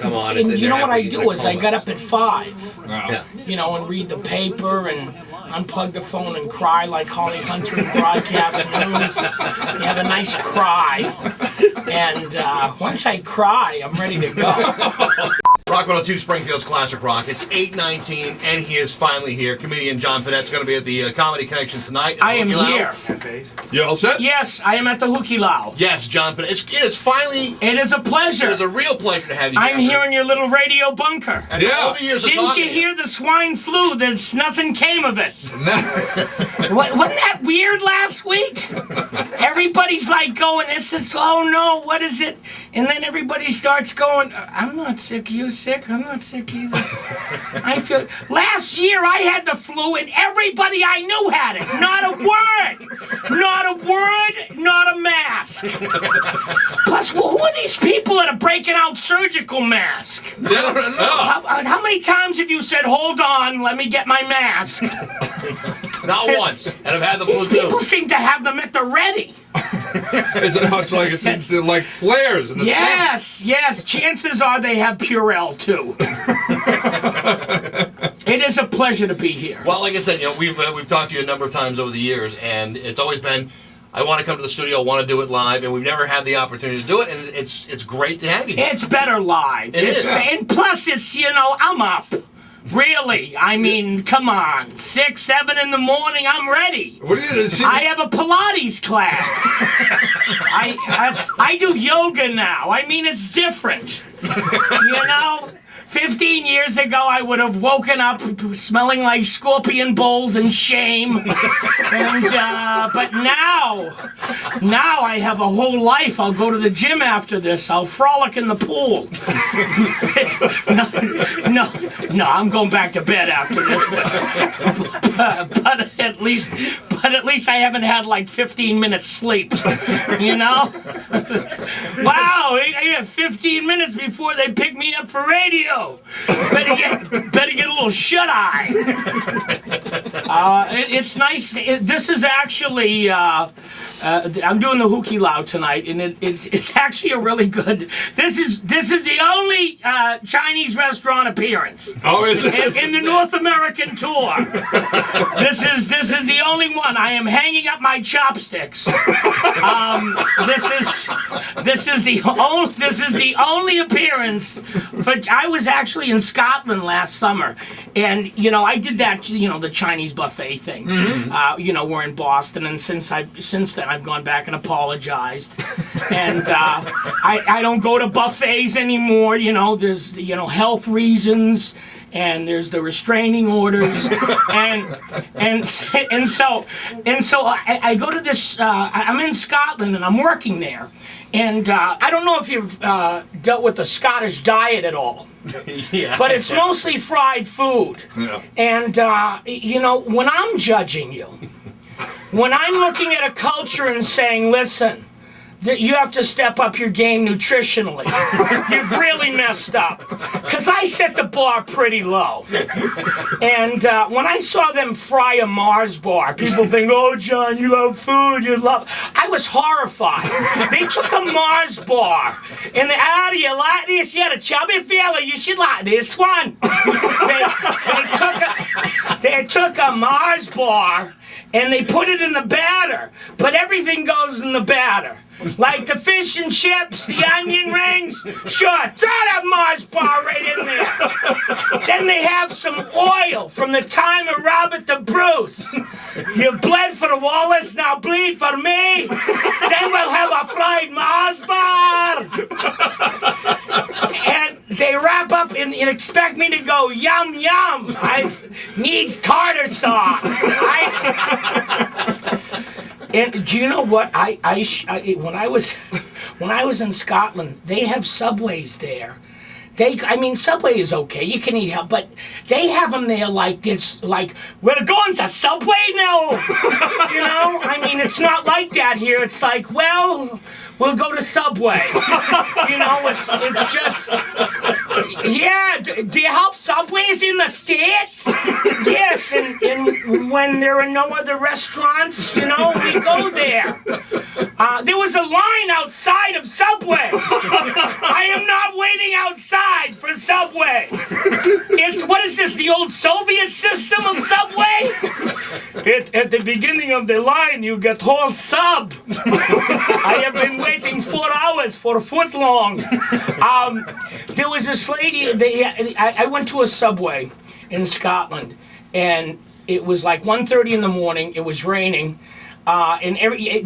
Come on, and you know what I do is I got up at 5, Yeah. and read the paper and unplug the phone and cry like Holly Hunter in broadcast news. You have a nice cry, and once I cry, I'm ready to go. Rock 102 Springfield's Classic Rock. It's 8:19, and he is finally here. Comedian John Pinette's going to be at the Comedy Connection tonight. I am here. You all set? Yes, I am at the Hukilau. Yes, John Pinette. It is finally... It is a pleasure. It is a real pleasure to have you I'm here in your little radio bunker. After all the years of Didn't talking you to hear the swine flu? There's nothing came of it. Wasn't that weird last week? Everybody's like going, it's this, oh no, what is it? And then everybody starts going, I'm not sick, you sick? I'm not sick either. I feel, last year I had the flu and everybody I knew had it. Not a word. Not a word, not a mask. Plus, who are these people that are breaking out surgical masks? How many times have you said, hold on, let me get my mask? Not once. And I've had the flu These too. people seem to have them at the ready. It's like flares in the Yes. Chances are they have Purell too. It is a pleasure to be here. Well, like I said, we've talked to you a number of times over the years, and it's always been, I want to come to the studio, I want to do it live, and we've never had the opportunity to do it, and it's great to have you here. It's better live. It is. And plus, it's, I'm up. Really? I mean, come on. 6, 7 in the morning, I'm ready. What are you I have a Pilates class. I do yoga now. I mean, it's different. 15 years ago, I would have woken up smelling like scorpion bowls and shame. And, but now I have a whole life. I'll go to the gym after this. I'll frolic in the pool. No, I'm going back to bed after this. But at least I haven't had like 15 minutes sleep. Wow, I have 15 minutes before they pick me up for radio. Better get a little shut-eye. It's nice. This is actually, I'm doing the Hukilau tonight, and it's actually a really good. This is the only Chinese restaurant appearance. Oh, is it? In the North American tour. This is the only one. I am hanging up my chopsticks. This is the only appearance. I was actually in Scotland last summer, and I did that. The Chinese buffet thing. Mm-hmm. We're in Boston, and since then I've gone back and apologized, and I don't go to buffets anymore. There's health reasons. And there's the restraining orders, and so I go to this. I'm in Scotland and I'm working there, and I don't know if you've dealt with the Scottish diet at all. Yeah. But it's mostly fried food. Yeah. And when I'm judging you, when I'm looking at a culture and saying, listen, that you have to step up your game nutritionally. You've really messed up. Because I set the bar pretty low. And when I saw them fry a Mars bar, people think, oh, John, you love food, I was horrified. They took a Mars bar, and do you like this? You're a chubby fella, you should like this one. They took a Mars bar, and they put it in the batter, but everything goes in the batter. Like the fish and chips, the onion rings, sure, throw that Mars bar right in there. Then they have some oil from the time of Robert the Bruce. You've bled for the Wallace, now bleed for me. Then we'll have a fried Mars bar. And they wrap up and expect me to go, yum, yum. Needs tartar sauce. And do you know what? When I was in Scotland, they have Subways there. Subway is okay. You can eat help, but they have them there like this. Like we're going to Subway now. It's not like that here. It's like, well, we'll go to Subway. It's just. Yeah, do you have Subways in the States? Yes, and when there are no other restaurants, we go there. There was a line outside of Subway. I am not waiting outside. ride for Subway. What is this, the old Soviet system of Subway? At the beginning of the line, you get whole sub. I have been waiting 4 hours for foot long. There was this lady, I went to a Subway in Scotland, and it was like 1:30 in the morning, it was raining, and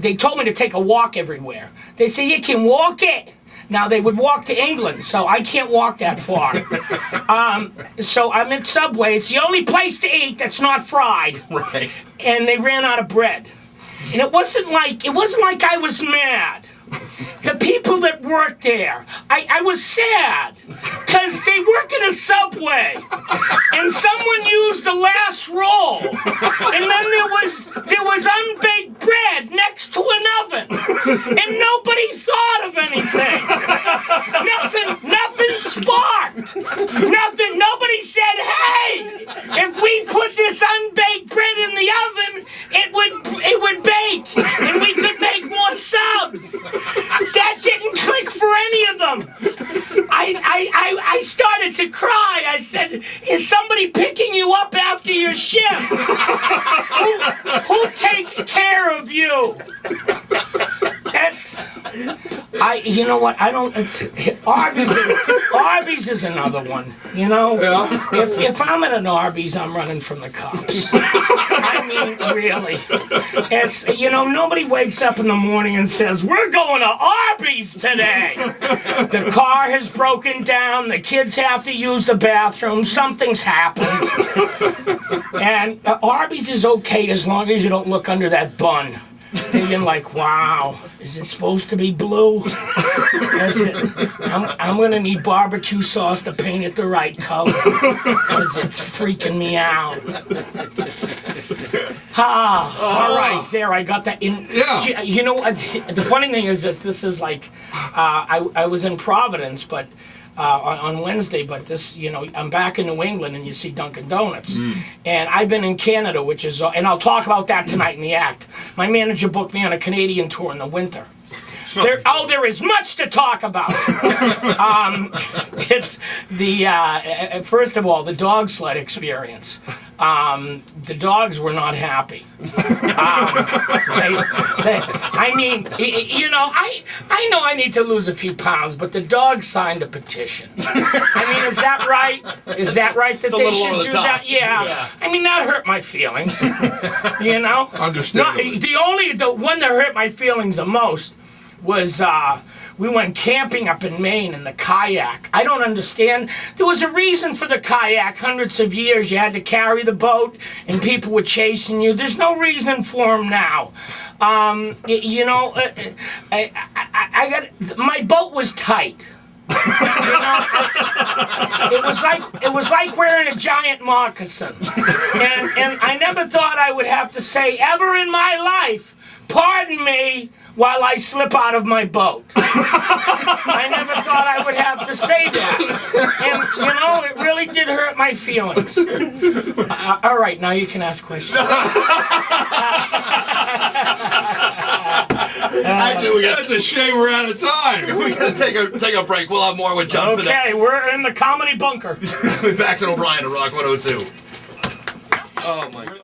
they told me to take a walk everywhere. They say, you can walk it. Now, they would walk to England, so I can't walk that far. So I'm at Subway. It's the only place to eat that's not fried. Right. And they ran out of bread. And it wasn't like I was mad. The people that worked there, I was sad, because they work in a Subway, and someone used the last roll, and then there was unbaked bread next to an oven, and nobody thought of anything. Nothing sparked. Nothing. Nobody said, hey, if we put this unbaked bread in the oven, it would bake, and we could make more subs. That didn't click for any of them. I started to cry. I said, is somebody picking you up after your shift? Who takes care of you? You know what, Arby's is another one, you know? Yeah. If I'm at an Arby's, I'm running from the cops. I mean, really. It's, nobody wakes up in the morning and says, we're going to Arby's today. The car has broken down, the kids have to use the bathroom, something's happened. And Arby's is okay as long as you don't look under that bun. Thinking like, wow, is it supposed to be blue? I'm gonna need barbecue sauce to paint it the right color, because it's freaking me out. All right, there, I got that in. Yeah. You know what, the funny thing is this is like, I was in Providence, but on Wednesday, but this, I'm back in New England, and you see Dunkin' Donuts. And I've been in Canada, which is, and I'll talk about that tonight in the act. My manager booked me on a Canadian tour in the winter. There is much to talk about. It's the, first of all, the dog sled experience. The dogs were not happy. I know I need to lose a few pounds, but the dogs signed a petition. I mean, is that right? Is that right that they should do that? Yeah. I mean, that hurt my feelings. Understandable. The one that hurt my feelings the most was we went camping up in Maine in the kayak. I don't understand. There was a reason for the kayak hundreds of years. You had to carry the boat and people were chasing you. There's no reason for them now. I my boat was tight. It was like wearing a giant moccasin. And I never thought I would have to say ever in my life, pardon me, while I slip out of my boat. I never thought I would have to say that. And, it really did hurt my feelings. All right, now you can ask questions. Actually, That's a shame we're out of time. we got to take a break. We'll have more with John Pinette. Okay, we're in the comedy bunker. We'll be back to O'Brien to Rock 102. Oh, my God.